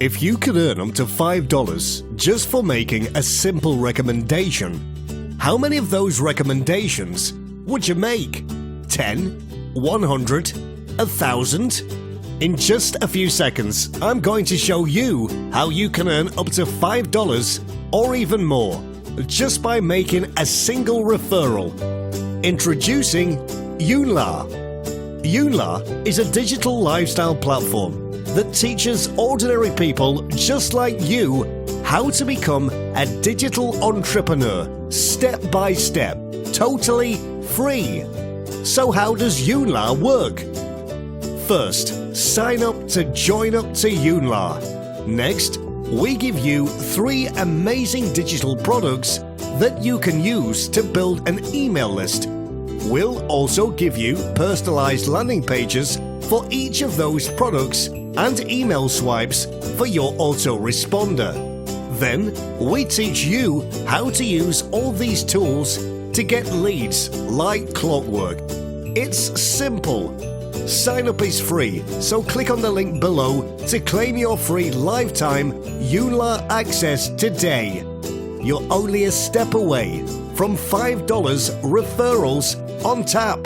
If you could earn up to $5 just for making a simple recommendation, how many of those recommendations would you make? 10? 100? 1,000? In just a few seconds, I'm going to show you how you can earn up to $5 or even more just by making a single referral. Introducing Yoonla. Yoonla is a digital lifestyle platform that teaches ordinary people just like you how to become a digital entrepreneur step by step, totally free. So how does Yoonla work? First, sign up to join up to Yoonla. Next, we give you 3 amazing digital products that you can use to build an email list. We'll also give you personalized landing pages for each of those products and email swipes for your autoresponder. Then, we teach you how to use all these tools to get leads like clockwork. It's simple. Sign up is free, so click on the link below to claim your free lifetime Yoonla access today. You're only a step away from $5 referrals on tap.